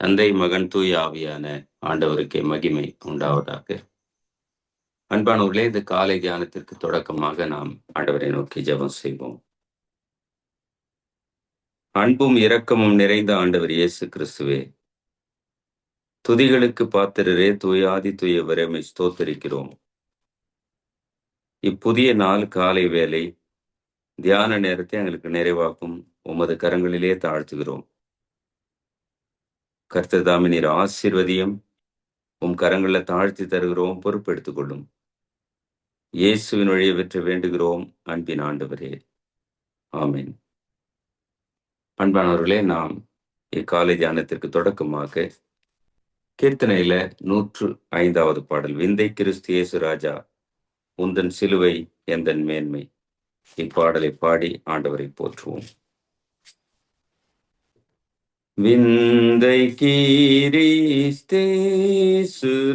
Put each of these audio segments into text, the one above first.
தந்தை, மகன், தூய ஆவியான ஆண்டவருக்கே மகிமை உண்டாவதாக. அன்பானவர்களே, இந்த காலை தியானத்திற்கு தொடக்கமாக நாம் ஆண்டவரை நோக்கி ஜெபம் செய்வோம். அன்பும் இரக்கமும் நிறைந்த ஆண்டவர் இயேசு கிறிஸ்துவே, துதிகளுக்கு பாத்திரரே, தூயாதி தூயவரே, உம்மை ஸ்தோத்தரிக்கிறோம். இப்புதிய நாள் காலை வேளை தியான நேரத்தை எங்களுக்கு நிறைவாக்கும் உமது கரங்களிலே தாழ்த்துகிறோம். கர்த்தர் தாமே நீர் ஆசீர்வதியும் உம் கரங்களை தாழ்த்தி தருகிறோம், பொறுப்பெடுத்துக் கொள்ளும். இயேசுவின் வழியை பெற்று வேண்டுகிறோம் அன்பின் ஆண்டவரே, ஆமென். அன்பானவர்களே, நாம் இக்காலை தியானத்திற்கு தொடக்கமாக கீர்த்தனையில 105வது பாடல், விந்தை கிறிஸ்து இயேசு ராஜா உந்தன் சிலுவை எந்தன் மேன்மை, இப்பாடலை பாடி ஆண்டவரை போற்றுவோம். விந்தை கிறிஸ்தேசு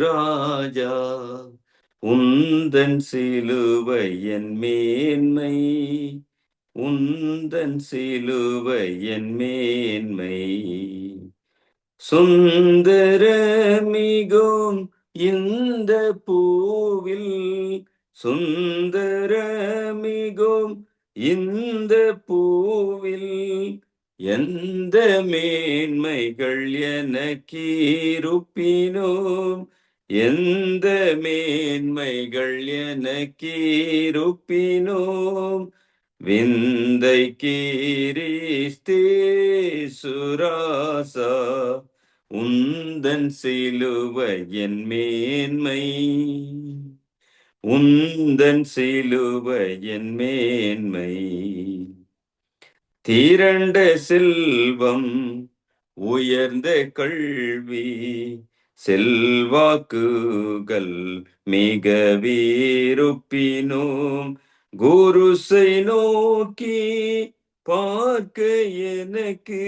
ராஜா உந்தன் சிலுவை என் மேன்மை, உந்தன் சிலுவை என் மேன்மை, சுந்தரமிகும் இந்த பூவில், சுந்தரமிகும் இந்த பூவில் எந்த மேன்மைகள் எனக்கிருப்பினோம், எந்த மேன்மைகள் எனக்கிருப்பினோம், விந்தை கிறிஸ்தேசு ராஜா உந்தன் சிலுவை என் மேன்மை, உந்தன் சிலுவை என் மேன்மை, திரண்ட செல்வம் உயர்ந்த கல்வி செல்வாக்குகள் மிக வீருப்பினோம், குருசை நோக்கி பார்க்க எனக்கு,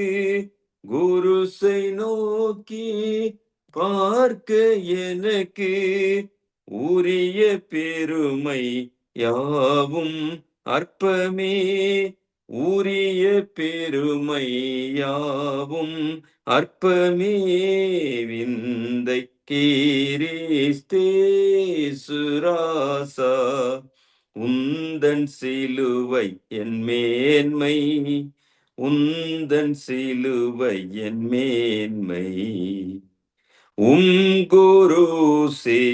குருசை நோக்கி பார்க்க எனக்கு உரிய பெருமை யாவும் அற்பமே, உரிய பெருமை யாவும் அற்பமே, விந்தை கிறிஸ்தேசு ராஜா உந்தன் சிலுவை என் மேன்மை, உந்தன் சிலுவை என் மேன்மை, குருசே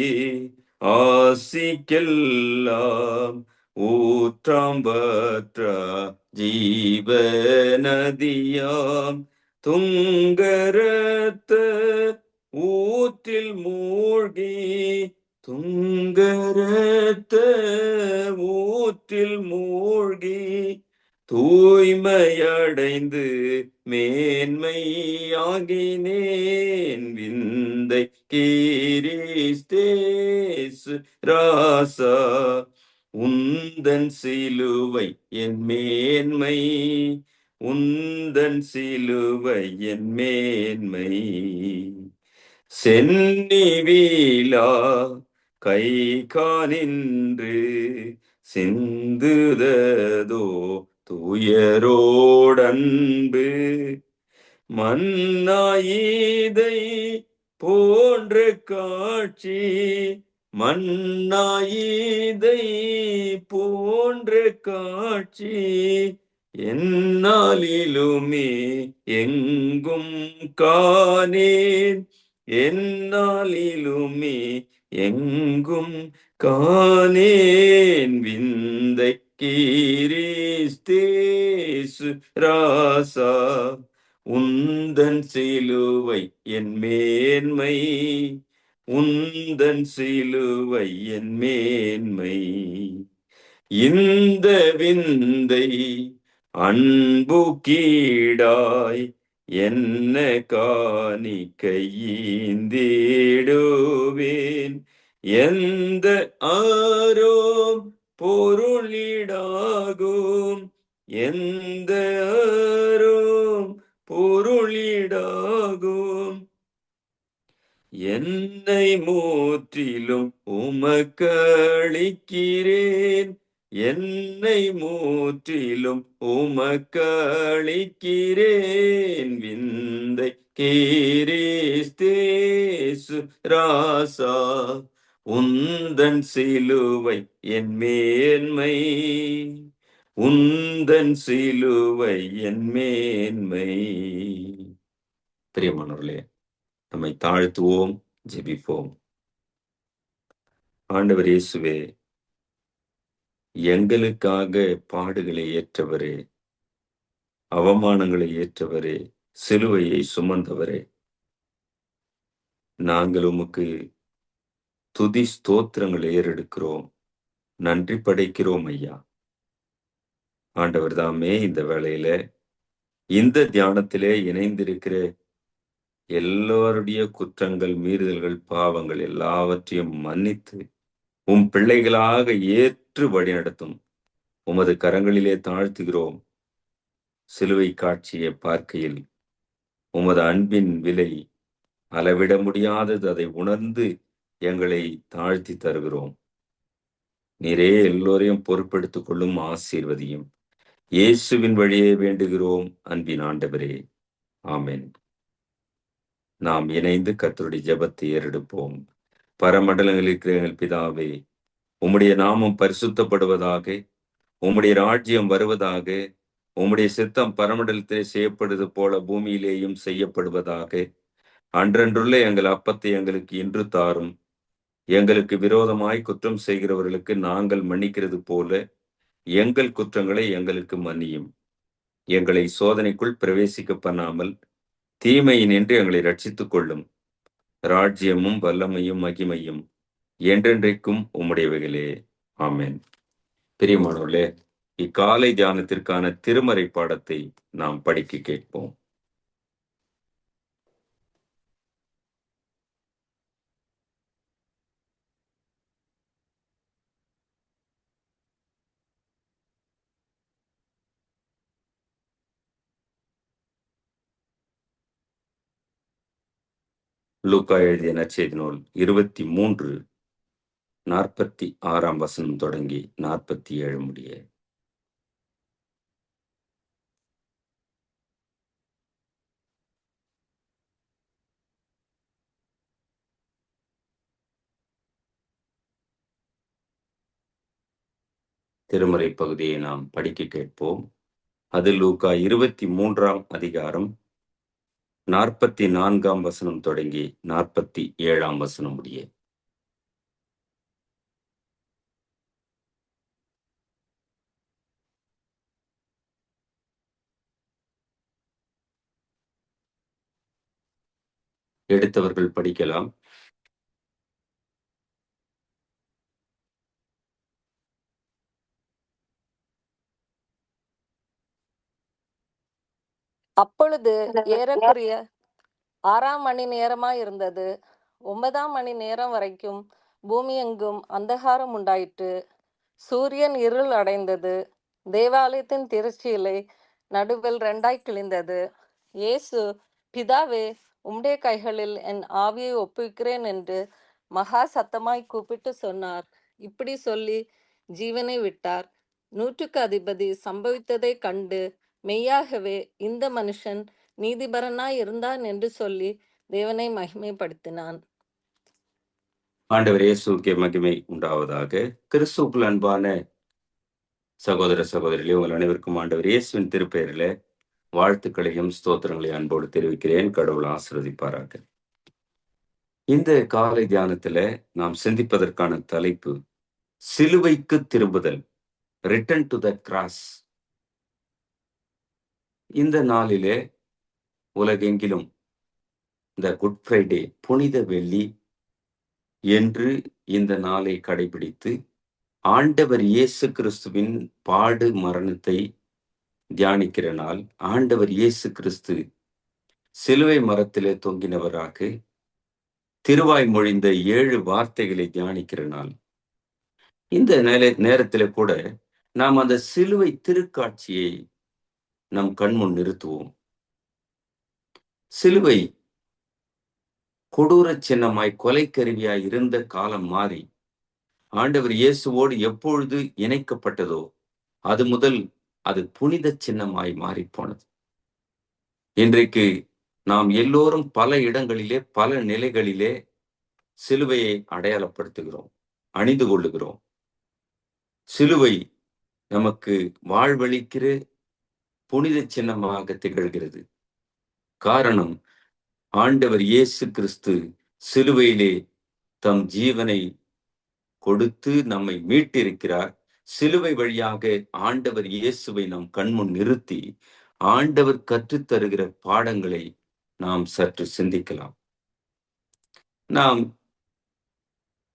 ஆசிக்கெல்லாம் ஊற்றாம்பற்ற ஜீவநதியாம், துங்கரத்த ஊற்றில் மூழ்கி, துங்கரத்த ஊற்றில் மூழ்கி தூய்மையடைந்து மேன்மையாகினேன், விந்தை கிறிஸ்தேசு ராஜா உந்தன் சிலுவை என் மேன்மை, உந்தன் சிலுவை என் மேன்மை, சென்னிவிலா கை காணின்று சிந்துததோ துயரோடன்பு, மன்னாயிதை போன்ற காட்சி, மன்னாயிதை போன்ற காட்சி எந்நாளிலுமே எங்கும் காணேன், எந்நாளிலுமே எங்கும் காணேன், விந்தை கிறிஸ்தேசு ராஜா உந்தன் சிலுவை என் மேன்மை, உந்தன் சிலுவை என் மேன்மை, இந்த விந்தை அன்பு கீடாய் என்ன காணிக்கையீந்திடுவேன், எந்த ஆரோம் பொருளிடாகும், எந்த ஆரோம் பொருளிடாகும், என்னை முற்றிலும் உமக்களிக்கிறேன், என்னை முற்றிலும் உமக்களிக்கிறேன். விந்தை கிறிஸ்தேசு ராசா, உந்தன் சிலுவை என் மேன்மை, உந்தன் சிலுவை என் மேன்மை. பிரியமானவர்களே, நம்மை தாழ்த்துவோம், ஜெபிப்போம். ஆண்டவர் இயேசுவே, எங்களுக்காக பாடுகளை ஏற்றவரே, அவமானங்களை ஏற்றவரே, சிலுவையை சுமந்தவரே, நாங்கள் உமக்கு துதி ஸ்தோத்திரங்கள் ஏறெடுக்கிறோம், நன்றி படைக்கிறோம் ஐயா. ஆண்டவர் தாமே இந்த வேளையில இந்த தியானத்திலே இணைந்திருக்கிற எல்லோருடைய குற்றங்கள், மீறுதல்கள், பாவங்கள் எல்லாவற்றையும் மன்னித்து உம் பிள்ளைகளாக ஏற்று வழிநடத்தும் உமது கரங்களிலே தாழ்த்துகிறோம். சிலுவை காட்சியை பார்க்கையில் உமது அன்பின் விலை அளவிட முடியாதது, அதை உணர்ந்து எங்களை தாழ்த்தி தருகிறோம். நீரே எல்லோரையும் பொறுப்பெடுத்துக் கொள்ளும், ஆசீர்வதியும். இயேசுவின் வழியே வேண்டுகிறோம் அன்பின் ஆண்டவரே, ஆமென். நாம் இணைந்து கர்த்தருடைய ஜெபத்தை ஏறெடுப்போம். பரமண்டலங்களில் இருக்கிற எங்கள் பிதாவே, உம்முடைய நாமம் பரிசுத்தப்படுவதாக, உம்முடைய ராஜ்யம் வருவதாக, உம்முடைய சித்தம் பரமண்டலத்திலே செய்யப்படுவது போல பூமியிலேயும் செய்யப்படுவதாக. அன்றன்றுள்ள எங்கள் அப்பத்தை எங்களுக்கு இன்று தாரும். எங்களுக்கு விரோதமாய் குற்றம் செய்கிறவர்களுக்கு நாங்கள் மன்னிக்கிறது போல எங்கள் குற்றங்களை எங்களுக்கு மன்னியும். எங்களை சோதனைக்குள் பிரவேசிக்க பண்ணாமல் தீமையினின்று எங்களை ரட்சித்துக் கொள்ளும். ராஜ்யமும் வல்லமையும் மகிமையும் என்றென்றைக்கும் உம்முடையவைகளே, ஆமென். பிரியமானவர்களே, இக்காலை தியானத்திற்கான திருமறை பாடத்தை நாம் படிக்க கேட்போம். லூக்கா எழுதிய நற்செய்தி நூல் 23:46 தொடங்கி 47 முடிய. திருமறை பகுதியை நாம் படிக்க கேட்போம். அது லூக்கா 23 44 தொடங்கி 47 முடிய. எடுத்தவர்கள் படிக்கலாம். அப்பொழுது ஏறக்குறைய 6 மணி நேரமாயிருந்தது. 9 மணி நேரம் வரைக்கும் பூமி எங்கும் அந்தகாரம் உண்டாயிற்று. சூரியன் இருள் அடைந்தது. தேவாலயத்தின் திரைச்சீலை நடுவில் 2 கிழிந்தது. இயேசு, பிதாவே, உம்முடைய கைகளில் என் ஆவியை ஒப்புவிக்கிறேன் என்று மகா சத்தமாய் கூப்பிட்டு சொன்னார். இப்படி சொல்லி ஜீவனை விட்டார். 100க்கு அதிபதி சம்பவித்ததை கண்டு, மெய்யாகவே இந்த மனுஷன் நீதிபரனாய் இருந்தான் என்று சொல்லி தேவனை மகிமைப்படுத்தினான். ஆண்டவர் இயேசுவுக்கே மகிமை உண்டாவதாக. கிறிஸ்துவுக்குள் அன்பான சகோதர சகோதரிகளே, உங்கள் அனைவருக்கும் ஆண்டவர் இயேசுவின் திருப்பெயரில் வாழ்த்துக்களையும் ஸ்தோத்திரங்களையும் அன்போடு தெரிவிக்கிறேன். கடவுள் ஆசீர்வதிப்பாராக. இந்த காலை தியானத்துல நாம் சிந்திப்பதற்கான தலைப்பு சிலுவைக்கு திரும்புதல், ரிட்டர்ன் டு த கிராஸ். இந்த நாளிலே உலகெங்கிலும் இந்த குட் ஃப்ரைடே, புனித வெள்ளி என்று இந்த நாளை கடைபிடித்து ஆண்டவர் இயேசு கிறிஸ்துவின் பாடு மரணத்தை தியானிக்கிற நாள். ஆண்டவர் இயேசு கிறிஸ்து சிலுவை மரத்திலே தொங்கினவராக திருவாய் மொழிந்த 7 வார்த்தைகளை தியானிக்கிற நாள். இந்த நேரத்தில் கூட நாம் அந்த சிலுவை திருக்காட்சியை நம் கண்முன் நிறுத்துவோம். சிலுவை கொடூர சின்னமாய் கொலை கருவியாய் இருந்த காலம் மாறி ஆண்டவர் இயேசுவோடு எப்பொழுது இணைக்கப்பட்டதோ அது முதல் அது புனித சின்னமாய் மாறிப்போனது. இன்றைக்கு நாம் எல்லோரும் பல இடங்களிலே பல நிலைகளிலே சிலுவையை அடையாளப்படுத்துகிறோம், அணிந்து கொள்ளுகிறோம். சிலுவை நமக்கு வாழ்வளிக்கிற புனித சின்னமாக திகழ்கிறது. காரணம், ஆண்டவர் இயேசு கிறிஸ்து சிலுவையிலே தம் ஜீவனை கொடுத்து நம்மை மீட்டிருக்கிறார். சிலுவை வழியாக ஆண்டவர் இயேசுவை நம் கண்முன் நிறுத்தி ஆண்டவர் கற்றுத் தருகிற பாடங்களை நாம் சற்று சிந்திக்கலாம். நாம்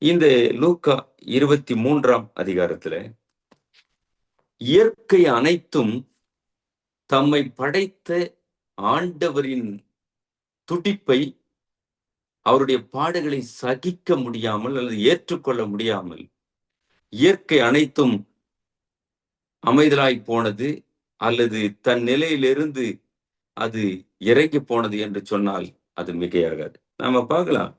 இந்த லூக்கா 23ஆம் அதிகாரத்துல இயற்கை அனைத்தும் தம்மை படைத்த ஆண்டவரின் துடிப்பை, அவருடைய பாடுகளை சகிக்க முடியாமல் அல்லது ஏற்றுக்கொள்ள முடியாமல் இயற்கை அனைத்தும் அமைதலாய் போனது அல்லது தன் நிலையிலிருந்து அது இறங்கி போனது என்று சொன்னால் அது மிகையாகாது. நாம பார்க்கலாம்,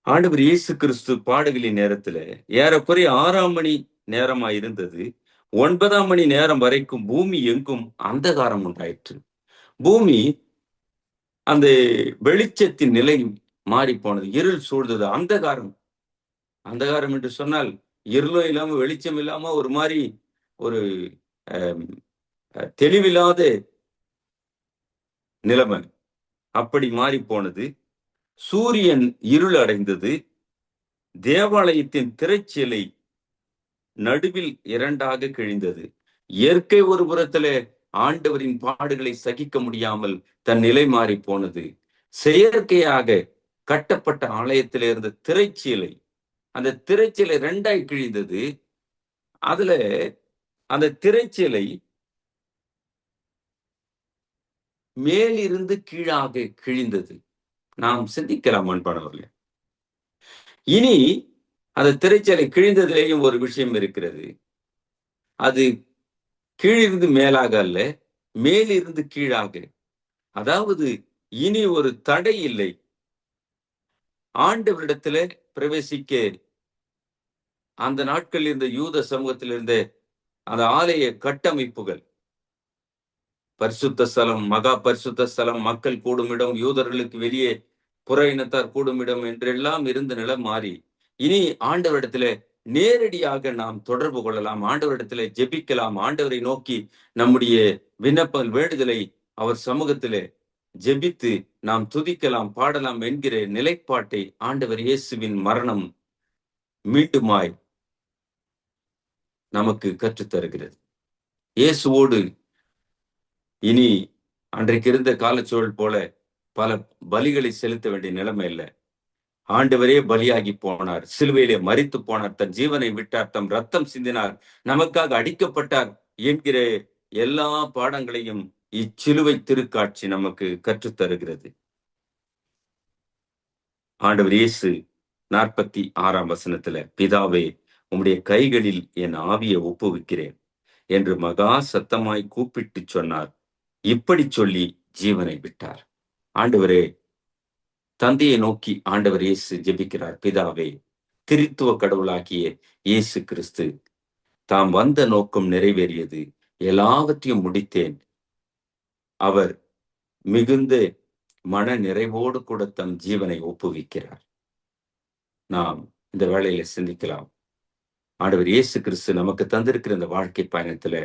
ஆண்டவர் இயேசு கிறிஸ்து பாடுகளின் நேரத்துல ஏறக்குறைய 6ஆம் மணி நேரமா இருந்தது. 9ஆம் மணி நேரம் வரைக்கும் பூமி எங்கும் அந்தகாரம் உண்டாயிற்று. பூமி அந்த வெளிச்சத்தின் நிலை மாறி போனது, இருள் சூழ்ந்தது. அந்தகாரம், அந்தகாரம் என்று சொன்னால் இருளும் இல்லாம வெளிச்சம் இல்லாம ஒரு மாதிரி ஒரு தெளிவில்லாத நிலைமை, அப்படி மாறி போனது. சூரியன் இருள் அடைந்தது. தேவாலயத்தின் திரைச்சீலை நடுவில் 2ஆக கிழிந்தது. இயற்கை ஒரு புறத்திலே ஆண்டவரின் பாடுகளை சகிக்க முடியாமல் தன் நிலை மாறி போனது. செயற்கையாக கட்டப்பட்ட ஆலயத்திலே இருந்த திரைச்சீலை, அந்த திரைச்சீலை 2ஆய் கிழிந்தது. அதுல அந்த திரைச்சீலை மேலிருந்து கீழாக கிழிந்தது. நாம் சிந்திக்கலாம் அன்பானவர்களே. இனி அந்த திரைச்சீலை கிழிந்ததிலேயும் ஒரு விஷயம் இருக்கிறது. அது கீழிருந்து மேலாக அல்ல, மேலிருந்து கீழாக. அதாவது இனி ஒரு தடை இல்லை. ஆண்டவரிடத்துல பிரவேசிக்க அந்த நாட்களில் இருந்த யூத சமூகத்தில் இருந்த அந்த ஆலய கட்டமைப்புகள், பரிசுத்த ஸ்தலம், மகா பரிசுத்த ஸ்தலம், மக்கள் கூடுமிடம், யூதர்களுக்கு வெளியே புற இனத்தார் கூடுமிடம் என்றெல்லாம் இருந்த நிலை மாறி இனி ஆண்டவரிடத்துல நேரடியாக நாம் தொடர்பு கொள்ளலாம், ஆண்டவரிடத்துல ஜெபிக்கலாம், ஆண்டவரை நோக்கி நம்முடைய விண்ணப்ப வேண்டுதலை அவர் சமூகத்திலே ஜெபித்து நாம் துதிக்கலாம், பாடலாம் என்கிற நிலைப்பாட்டை ஆண்டவர் இயேசுவின் மரணம் மீண்டுமாய் நமக்கு கற்றுத்தருகிறது. இயேசுவோடு இனி அன்றைக்கு இருந்த காலச்சூழல் போல பல பலிகளை செலுத்த வேண்டிய நிலைமை இல்லை. ஆண்டவரே பலியாகி போனார், சிலுவையிலே மரித்து போனார், தன் ஜீவனை விட்டார், தம் ரத்தம் சிந்தினார், நமக்காக அடிக்கப்பட்டார் என்கிற எல்லா பாடங்களையும் இச்சிலுவை திருக்காட்சி நமக்கு கற்றுத்தருகிறது. ஆண்டவர் இயேசு 46ஆம் வசனத்துல, பிதாவே உம்முடைய கைகளில் என் ஆவியை ஒப்புவிக்கிறேன் என்று மகா சத்தமாய் கூப்பிட்டு சொன்னார். இப்படி சொல்லி ஜீவனை விட்டார். ஆண்டவரே, தந்தையை நோக்கி ஆண்டவர் இயேசு ஜெபிக்கிறார். பிதாவே, திரித்துவ கடவுளாகிய இயேசு கிறிஸ்து தாம் வந்த நோக்கம் நிறைவேறியது, எல்லாவற்றையும் முடித்தேன். அவர் மிகுந்த மன நிறைவோடு கூட தம் ஜீவனை ஒப்புவிக்கிறார். நாம் இந்த வேளையில சிந்திக்கலாம், ஆண்டவர் இயேசு கிறிஸ்து நமக்கு தந்திருக்கிற இந்த வாழ்க்கை பயணத்துல,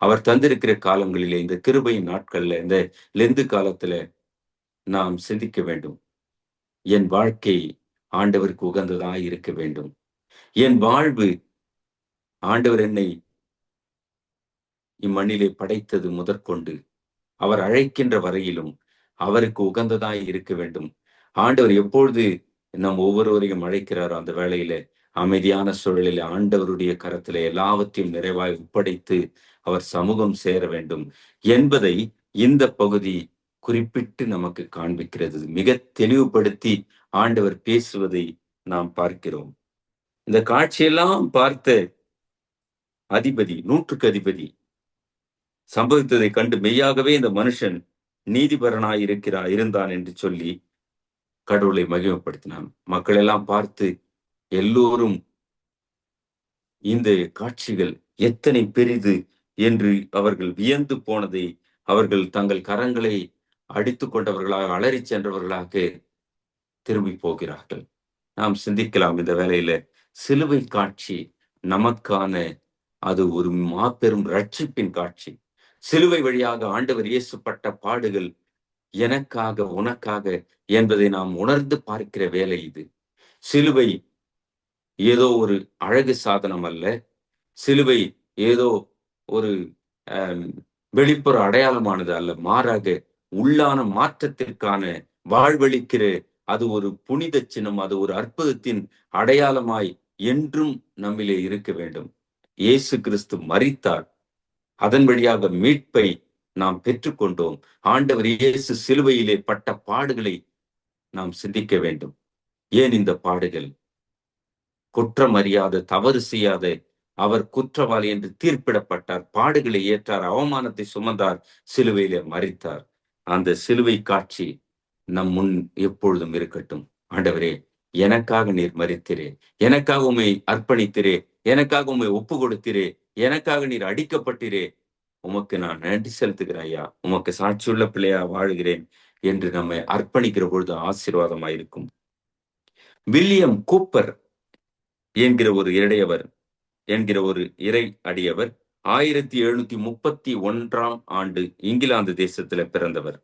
அவர் தந்திருக்கிற காலங்களிலே, இந்த கிருபையின் நாட்கள்ல, இந்த லெந்து காலத்துல நாம் சிந்திக்க வேண்டும். என் வாழ்க்கை ஆண்டவருக்கு உகந்ததாய் இருக்க வேண்டும். என் வாழ்வு, ஆண்டவர் என்னை இம்மண்ணிலே படைத்தது முதற்கொண்டு அவர் அழைக்கின்ற வரையிலும் அவருக்கு உகந்ததாய் இருக்க வேண்டும். ஆண்டவர் எப்பொழுது நம் ஒவ்வொருவரையும் அழைக்கிறாரோ அந்த வேளையில அமைதியான சூழலில் ஆண்டவருடைய கரத்திலே எல்லாவற்றையும் நிறைவாய் ஒப்படைத்து அவர் சமூகம் சேர வேண்டும் என்பதை இந்த பகுதி குறிப்பிட்டு நமக்கு காண்பிக்கிறது. மிக தெளிவுபடுத்தி ஆண்டவர் பேசுவதை நாம் பார்க்கிறோம். இந்த காட்சியெல்லாம் பார்த்த அதிபதி, 100க்கு அதிபதி சம்பவித்ததை கண்டு மெய்யாகவே இந்த மனுஷன் நீதிபரனாய் இருந்தான் என்று சொல்லி கடவுளை மகிமைப்படுத்தினான். மக்கள் எல்லாம் பார்த்து எல்லோரும் இந்த காட்சிகள் எத்தனை பெரிது என்று அவர்கள் வியந்து போனதை அவர்கள் தங்கள் கரங்களை அடித்துக் கொண்டவர்களாக அலறி சென்றவர்களாக திரும்பி போகிறார்கள். நாம் சிந்திக்கலாம் இந்த வேளையில, சிலுவை காட்சி நமக்கான அது ஒரு மாபெரும் ரட்சிப்பின் காட்சி. சிலுவை வழியாக ஆண்டவர் இயேசு பட்ட பாடுகள் எனக்காக உனக்காக என்பதை நாம் உணர்ந்து பார்க்கிற வேலை இது. சிலுவை ஏதோ ஒரு அழகு சாதனம் அல்ல. சிலுவை ஏதோ ஒரு வெளிப்புற அடையாளமானது அல்ல. மாறாக உள்ளான மாற்றத்திற்கான வாழ்வளிக்கிற அது ஒரு புனித சின்னம், அது ஒரு அற்புதத்தின் அடையாளமாய் என்றும் நம்மிலே இருக்க வேண்டும். இயேசு கிறிஸ்து மரித்தார், அதன் வழியாக மீட்பை நாம் பெற்றுக்கொண்டோம். ஆண்டவர் இயேசு சிலுவையிலே பட்ட பாடுகளை நாம் சிந்திக்க வேண்டும். ஏன் இந்த பாடுகள்? குற்றம் அறியாத, தவறு செய்யாத அவர் குற்றவாளி என்று தீர்ப்பிடப்பட்டார், பாடுகளை ஏற்றார், அவமானத்தை சுமந்தார், சிலுவையிலே மரித்தார். அந்த சிலுவை காட்சி நம் முன் எப்பொழுதும் இருக்கட்டும். ஆண்டவரே, எனக்காக நீர் மரித்திரே, எனக்காக உம்மை அர்ப்பணித்திரே, எனக்காக உம்மை ஒப்பு கொடுத்திரே, எனக்காக நீர் அடிக்கப்பட்டிரே, உமக்கு நான் நன்றி செலுத்துகிறேன் ஐயா, உமக்கு சாட்சியுள்ள பிள்ளையா வாழுகிறேன் என்று நம்மை அர்ப்பணிக்கிற பொழுது ஆசீர்வாதமாயிருக்கும். வில்லியம் கூப்பர் என்கிற ஒரு இடையவர் என்கிற ஒரு இறை அடியவர் 1731 ஆண்டு இங்கிலாந்து தேசத்துல பிறந்தவர்.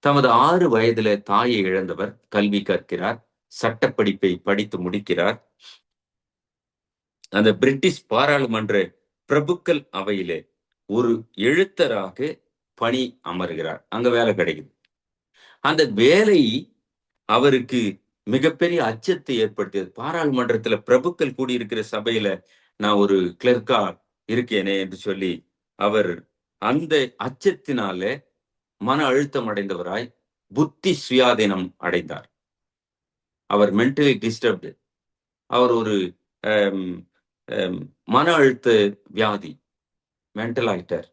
தமது 6 வயதுல தாயை இழந்தவர். கல்வி கற்கிறார், சட்டப்படிப்பை படித்து முடிக்கிறார். அந்த பிரிட்டிஷ் பாராளுமன்ற பிரபுக்கள் அவையிலே ஒரு எழுத்தராக பணி அமர்கிறார். அங்க வேலை கிடைக்குது. அந்த வேலை அவருக்கு மிகப்பெரிய அச்சத்தை ஏற்படுத்தியது. பாராளுமன்றத்துல பிரபுக்கள் கூடியிருக்கிற சபையில நான் ஒரு கிளர்க்கா இருக்கேனே என்று சொல்லி அவர் அந்த அச்சத்தினால மன அழுத்தம் அடைந்தவராய் புத்தி சுயாதீனம் அடைந்தார். அவர் மென்டலி டிஸ்டர்ப்டு. அவர் ஒரு மன அழுத்த வியாதி, மென்டல் ஆயிட்டார்.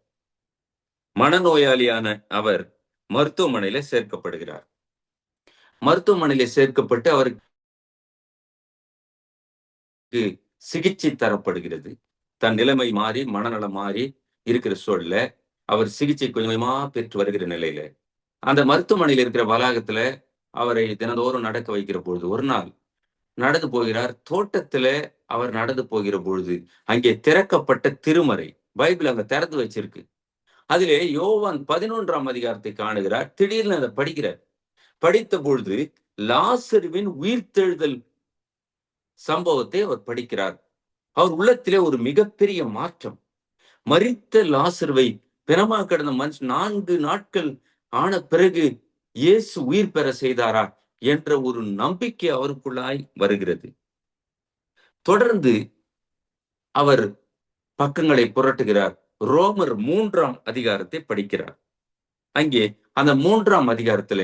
மனநோயாளியான அவர் மருத்துவமனையில சேர்க்கப்படுகிறார். மருத்துவமனையில சேர்க்கப்பட்டு அவருக்கு சிகிச்சை தரப்படுகிறது. தன் நிலைமை மாறி, மனநலம் மாறி இருக்கிற சூழல்ல அவர் சிகிச்சை கொஞ்சமா பெற்று வருகிற நிலையில அந்த மருத்துவமனையில் இருக்கிற வளாகத்துல அவரை தினந்தோறும் நடக்க வைக்கிற பொழுது ஒரு நாள் நடந்து போகிறார். தோட்டத்துல அவர் நடந்து போகிற பொழுது அங்கே திறக்கப்பட்ட திருமறை பைபிள் அங்க திறந்து வச்சிருக்கு. அதிலே யோவான் 11ஆம் அதிகாரத்தை காணுகிறார். திடீர்னு அதை படிக்கிறார். படித்த பொழுது லாசருவின் உயிர்த்தெழுதல் சம்பவத்தை அவர் படிக்கிறார். அவர் உள்ளத்திலே ஒரு மிகப்பெரிய மாற்றம். மரித்த லாசருவை பிணமா கிடந்த மனுஷன் 4 நாட்கள் ஆன பிறகு இயேசு உயிர் பெற செய்தாரா என்ற ஒரு நம்பிக்கை அவருக்குள்ளாய் வருகிறது. தொடர்ந்து அவர் பக்கங்களை புரட்டுகிறார். ரோமர் 3ஆம் அதிகாரத்தை படிக்கிறார். அங்கே அந்த 3ஆம் அதிகாரத்துல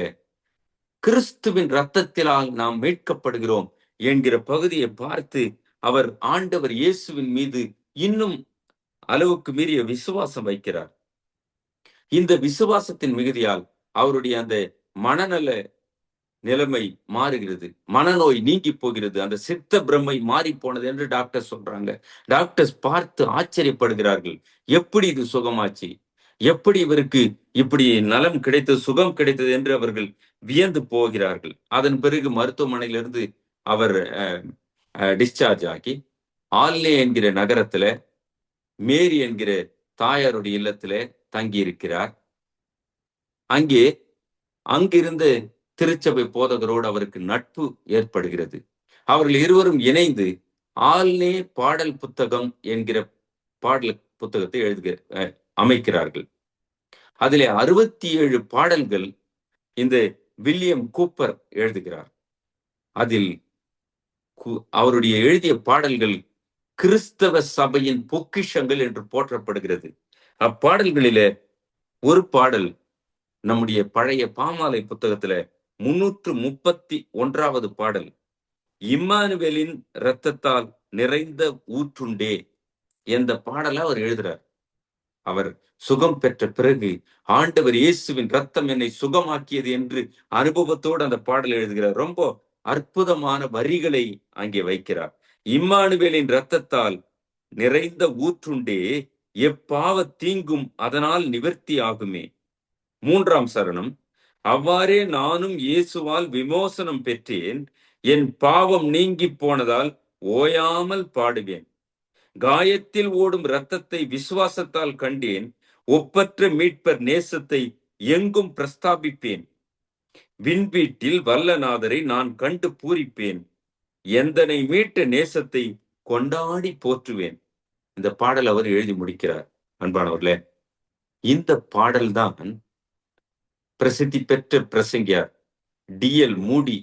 கிறிஸ்துவின் இரத்தத்தினால் நாம் மீட்கப்படுகிறோம் என்கிற பகுதியை பார்த்து அவர் ஆண்டவர் இயேசுவின் மீது இன்னும் அளவுக்கு மீறிய விசுவாசம் வைக்கிறார். இந்த விசுவாசத்தின் மிகுதியால் அவருடைய அந்த மனநல நிலைமை மாறுகிறது. மனநோய் நீங்கி போகிறது. அந்த சித்த பிரம்மை மாறி போனது என்று டாக்டர் சொல்றாங்க. டாக்டர்ஸ் பார்த்து ஆச்சரியப்படுகிறார்கள். எப்படி இது சுகமாச்சு, எப்படி இவருக்கு இப்படி நலம் கிடைத்தது, சுகம் கிடைத்தது என்று அவர்கள் வியந்து போகிறார்கள். அதன் பிறகு மருத்துவமனையிலிருந்து அவர் டிஸ்சார்ஜ் ஆகி ஆல்லே என்கிற நகரத்துல மேரி என்கிற தாயாருடைய இல்லத்துல தங்கி இருக்கிறார். அங்கிருந்து திருச்சபை போதகரோடு அவருக்கு நட்பு ஏற்படுகிறது. அவர்கள் இருவரும் இணைந்து ஆல்னே பாடல் புத்தகம் என்கிற பாடல் புத்தகத்தை அமைக்கிறார்கள். அதிலே 67 பாடல்கள் இந்த வில்லியம் கூப்பர் எழுதுகிறார். அதில் அவருடைய எழுதிய பாடல்கள் கிறிஸ்தவ சபையின் பொக்கிஷங்கள் என்று போற்றப்படுகிறது. அப்பாடல்களிலே ஒரு பாடல் நம்முடைய பழைய பாமாலை புத்தகத்துல 331வது பாடல், இம்மானுவேலின் இரத்தத்தால் நிறைந்த ஊற்றுண்டே என்ற பாடலை அவர் எழுதுறார். அவர் சுகம் பெற்ற பிறகு ஆண்டவர் இயேசுவின் ரத்தம் என்னை சுகமாக்கியது என்று அனுபவத்தோடு அந்த பாடல் எழுதுகிறார். ரொம்ப அற்புதமான வரிகளை அங்கே வைக்கிறார். இம்மானுவேலின் இரத்தத்தால் நிறைந்த ஊற்றுண்டே, எப்பாவ தீங்கும் அதனால் நிவர்த்தி ஆகுமே. 3ஆம் சரணம். அவ்வாறே நானும் இயேசுவால் விமோசனம் பெற்றேன், என் பாவம் நீங்கி போனதால் ஓயாமல் பாடுவேன். காயத்தில் ஓடும் இரத்தத்தை விசுவாசத்தால் கண்டேன், ஒப்பற்ற மீட்பர் நேசத்தை எங்கும் பிரஸ்தாபிப்பேன். விண்வீட்டில் வல்லநாதரை நான் கண்டு பூரிப்பேன், எந்தனை மீட்ட நேசத்தை கொண்டாடி போற்றுவேன். இந்த பாடல் அவர் எழுதி முடிக்கிறார். அன்பானவர்களே, இந்த பாடல்தான் பிரசித்தி பெற்ற பிரசங்கியார் D.L. மூடி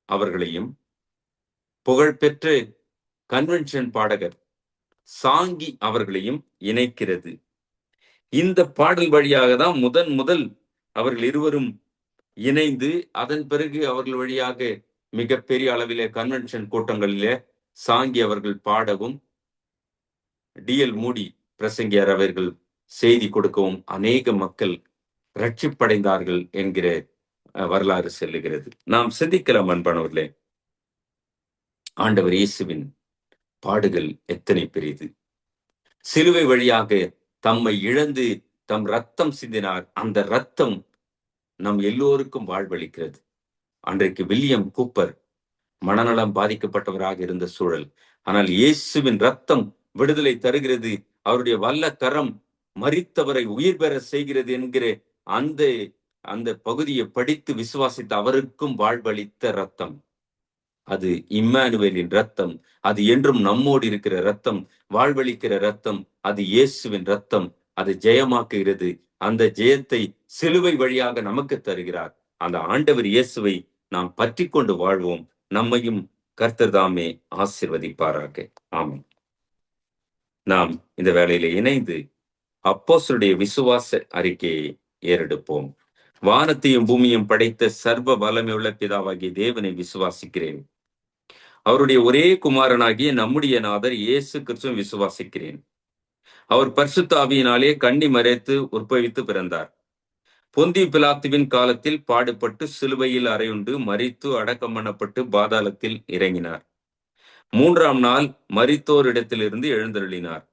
அவர்களையும் புகழ்பெற்ற கன்வென்ஷன் பாடகர் சாங்கி அவர்களையும் இணைக்கிறது. இந்த பாடல் வழியாக தான் முதல் அவர்கள் இருவரும் இணைந்து, அதன் பிறகு அவர்கள் வழியாக மிகப்பெரிய அளவிலே கன்வென்ஷன் கூட்டங்களிலே சாங்கி அவர்கள் பாடவும், D.L. மூடி பிரசங்கியார் அவர்கள் செய்தி கொடுக்கவும் அநேக மக்கள் ரட்சிப்படைந்தார்கள் என்கிற வரலாறு செல்லுகிறது. நாம் சிந்திக்கலாம் அன்பானவர்களே, ஆண்டவர் இயேசுவின் பாடுகள் எத்தனை பெரியது. சிலுவை வழியாக தம்மை இழந்து தம் ரத்தம் சிந்தினார். அந்த ரத்தம் நம் எல்லோருக்கும் வாழ்வளிக்கிறது. அன்றைக்கு வில்லியம் கூப்பர் மனநலம் பாதிக்கப்பட்டவராக இருந்த சூழல். ஆனால் இயேசுவின் ரத்தம் விடுதலை தருகிறது. அவருடைய வல்ல கரம் மரித்தவரை உயிர் பெற செய்கிறது என்கிற அந்த பகுதியை படித்து விசுவாசித்த அவருக்கும் வாழ்வளித்த ரத்தம் அது இம்மானுவேலின் ரத்தம். அது என்றும் நம்மோடு இருக்கிற ரத்தம், வாழ்வளிக்கிற ரத்தம். அது இயேசுவின் ரத்தம். அது ஜெயமாக்குகிறது. அந்த ஜெயத்தை சிலுவை வழியாக நமக்கு தருகிறார். அந்த ஆண்டவர் இயேசுவை நாம் பற்றி கொண்டு வாழ்வோம். நம்மையும் கர்த்தர் தாமே ஆசீர்வதிப்பாராக. ஆமென். நாம் இந்த வேளையில இணைந்து அப்போஸ்தலருடைய விசுவாச அறிக்கையை ஏறெடுப்போம். வானத்தையும் பூமியும் படைத்த சர்வ வல்லமையுள்ள பிதாவாகிய தேவனை விசுவாசிக்கிறேன். அவருடைய ஒரே குமாரனாகிய நம்முடைய நாதர் இயேசு கிறிஸ்துவை விசுவாசிக்கிறேன். அவர் பரிசுத்த ஆவியினாலே கன்னி மறைத்து உற்பவித்து பிறந்தார். பொந்திய பிலாத்துவின் காலத்தில் பாடுபட்டு சிலுவையில் அறையுண்டு மரித்து அடக்கம் பண்ணப்பட்டு பாதாளத்தில் இறங்கினார். 3ஆம் நாள் மரித்தோரிடத்திலிருந்து எழுந்தருளினார்.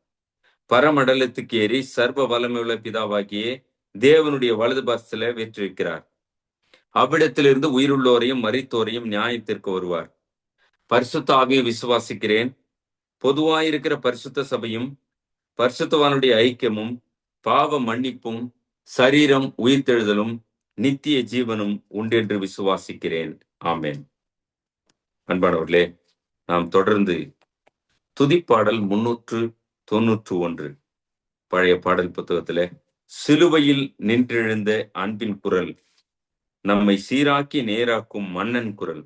பரமண்டலத்துக்கு ஏறி சர்வ வல்லமையுள்ள பிதாவாகிய தேவனுடைய வலது பாரசத்திலே வீற்றிருக்கிறார். அவ்விடத்திலிருந்து உயிருள்ளோரையும் மரித்தோரையும் நியாயத்திற்கு வருவார். பரிசுத்த ஆவியை விசுவாசிக்கிறேன். பொதுவாயிருக்கிற பரிசுத்த சபையும் பரிசுத்தவானுடைய ஐக்கியமும் பாவ மன்னிப்பும் சரீரம் உயிர்த்தெழுதலும் நித்திய ஜீவனும் உண்டென்று விசுவாசிக்கிறேன். ஆமென். அன்பானவர்களே, நாம் தொடர்ந்து துதிப்பாடல் 391 பழைய பாடல் புத்தகத்திலே சிலுவையில் நின்றெழுந்த அன்பின் குரல், நம்மை சீராக்கி நேராக்கும் மன்னன் குரல்,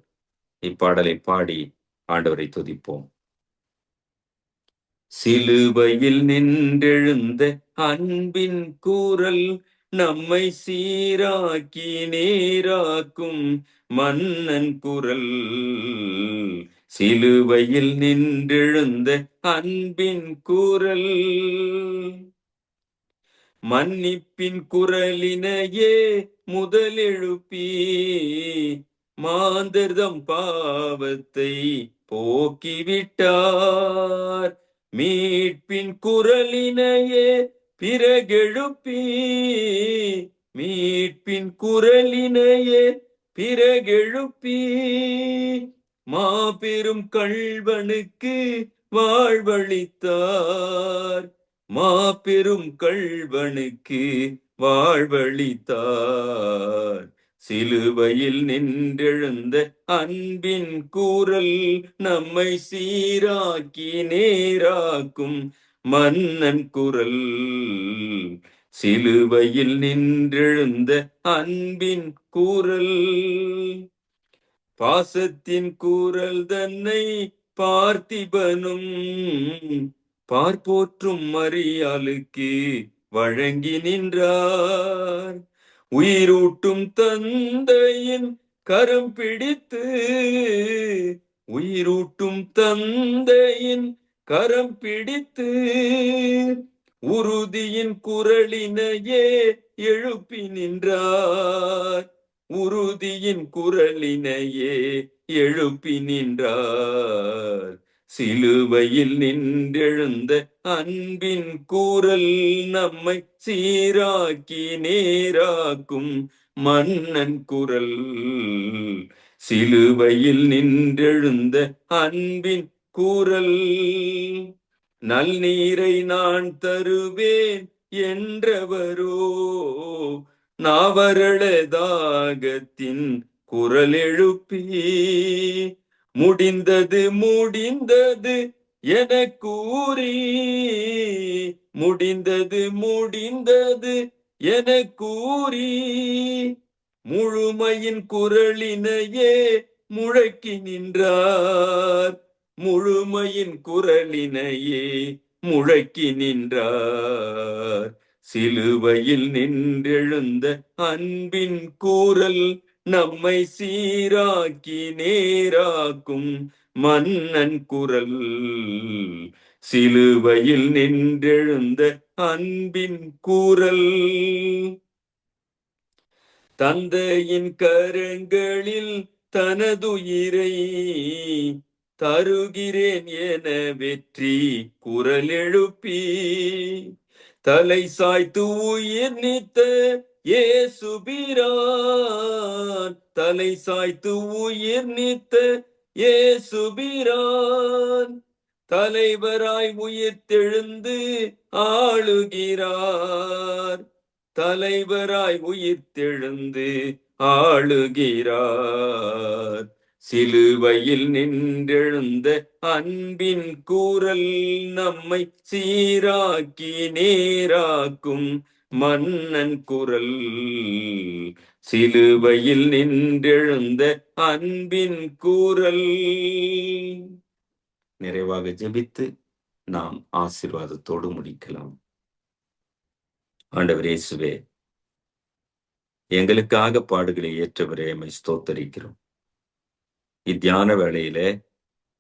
இப்பாடலை பாடி ஆண்டவரை துதிப்போம். சிலுவையில் நின்றெழுந்த அன்பின் குரல், நம்மை சீராக்கி நேராக்கும் மன்னன் குரல். சிலுவையில் நின்றெழுந்த அன்பின் குரல், மன்னிப்பின் குரலினையே முதலெழுப்பி மாந்தர்தம் பாவத்தை போக்கிவிட்டார். மீட்பின் குரலினையே பிறகெழுப்பி, மீட்பின் குரலினையே பிறகெழுப்பி மாபெரும் கள்வனுக்கு வாழ்வளித்தார். மாபெரும் கள்வனுக்கு வாழ்வளித்தார். சிலுவையில் நின்றெழுந்த அன்பின் குரல், நம்மை சீராக்கி நேராக்கும் மன்னன் குரல். சிலுவையில் நின்றெழுந்த அன்பின் குரல், பாசத்தின் குரல் தன்னை பார்த்திபனும் பார்ப்போற்றும் மரியாளுக்கு வழங்கி நின்றார். உயிரூட்டும் தந்தையின் கரம் பிடித்து, உயிரூட்டும் தந்தையின் கரம் பிடித்து உறுதியின் குரலினையே எழுப்பி நின்றார். உறுதியின் குரலினையே எழுப்பி நின்றார். சிலுவையில் நின்றெழுந்த அன்பின் கூறல் நம்மை சீராக்கி நேராக்கும் மன்னன் குரல். சிலுவையில் நின்றெழுந்த அன்பின் கூறல். நல்நீரை நான் தருவேன் என்றவரோ நாவரள தாகத்தின் குரல் எழுப்பி முடிந்தது முடிந்தது என கூறி, முடிந்தது முடிந்தது என கூறி முழுமையின் குரலினையே முழக்கி நின்றார். முழுமையின் குரலினையே முழக்கி நின்றார். சிலுவையில் நின்றெழுந்த அன்பின் கூறல் நம்மை சீராக்கி நேராக்கும் மன்னன் குரல். சிலுவையில் நின்றெழுந்த அன்பின் கூறல். தந்தையின் கரங்களில் தனதுயிரை தருகிறேன் என வெற்றி குரல் எழுப்பி தலை சாய்த்து உயிர் நீத்த இயேசுபிரான். தலை சாய்த்து உயிர் நீத்த இயேசுபிரான் தலைவராய் உயிர்த்தெழுந்து ஆளுகிறார். தலைவராய் உயிர்த்தெழுந்து ஆளுகிறார். சிலுவையில் நின்றெழுந்த அன்பின் கூறல் நம்மை சீராக்கி நேராக்கும் மன்னன் குரல். சிலுவையில் நின்றெழுந்த அன்பின் கூறல். நிறைவாக ஜெபித்து நாம் ஆசீர்வாதத்தோடு முடிக்கலாம். ஆண்டவர் இயேசுவே, எங்களுக்காக பாடுகளை ஏற்றவரே எம்மை ஸ்தோத்தரிக்கிறோம். இத்தியான வேளையில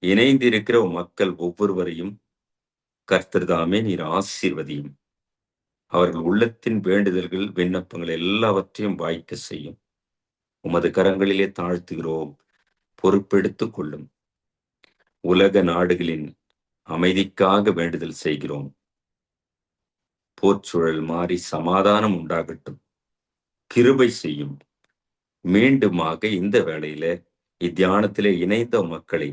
இணைந்திருக்கிற மக்கள் ஒவ்வொருவரையும் கர்த்தர் தாமே நீர் ஆசீர்வதியும். அவர்கள் உள்ளத்தின் வேண்டுதல்கள் விண்ணப்பங்கள் எல்லாவற்றையும் வாய்க்க செய்யும். உமது கரங்களிலே தாழ்த்துகிறோம், பொறுப்பெடுத்துக் கொள்ளும். உலக நாடுகளின் அமைதிக்காக வேண்டுதல் செய்கிறோம். போர்ச்சூழல் மாறி சமாதானம் உண்டாகட்டும், கிருபை செய்யும். மீண்டுமாக இந்த வேளையில இத்தியானத்திலே இணைந்த மக்களை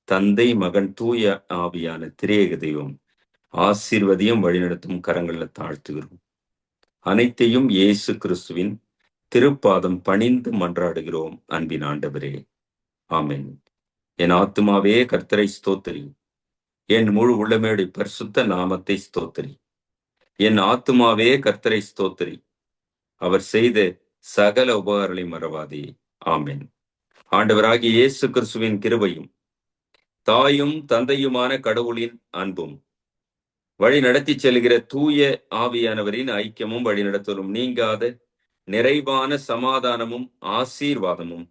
தந்தை மகன் தூய ஆவியான திரியேக தெய்வம் ஆசீர்வதியும் வழிநடத்தும் கரங்களில் தாழ்த்துகிறோம். அனைத்தையும் இயேசு கிறிஸ்துவின் திருப்பாதம் பணிந்து மன்றாடுகிறோம் அன்பின் ஆண்டவரே, ஆமென். என் ஆத்துமாவே கர்த்தரை ஸ்தோத்திரி, என் முழு உள்ளமேடு பரிசுத்த நாமத்தை ஸ்தோத்திரி. என் ஆத்துமாவே கர்த்தரை ஸ்தோத்திரி, அவர் செய்த சகல உபகாரங்களை மறவாதே. ஆமென். ஆண்டவராகிய இயேசு கிறிஸ்துவின் கிருபையும் தாயும் தந்தையுமான கடவுளின் அன்பும் வழி நடத்தி செல்கிற தூய ஆவியானவரின் ஐக்கியமும் வழிநடத்தலும் நீங்காத நிறைவான சமாதானமும் ஆசீர்வாதமும்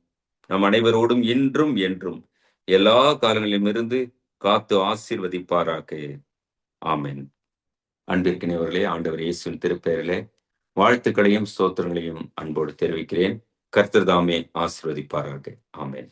நம் அனைவரோடும் இன்றும் என்றும் எல்லா காலங்களிலும் இருந்து காத்து ஆசீர்வதிப்பாராக. ஆமென். அன்பிற்கினவர்களே, ஆண்டவர் இயேசுவின் திருப்பெயரிலே வாழ்த்துக்களையும் ஸ்தோத்திரங்களையும் அன்போடு தெரிவிக்கிறேன். கர்த்தர் தாமே ஆசீர்வதிப்பாராக. ஆமென்.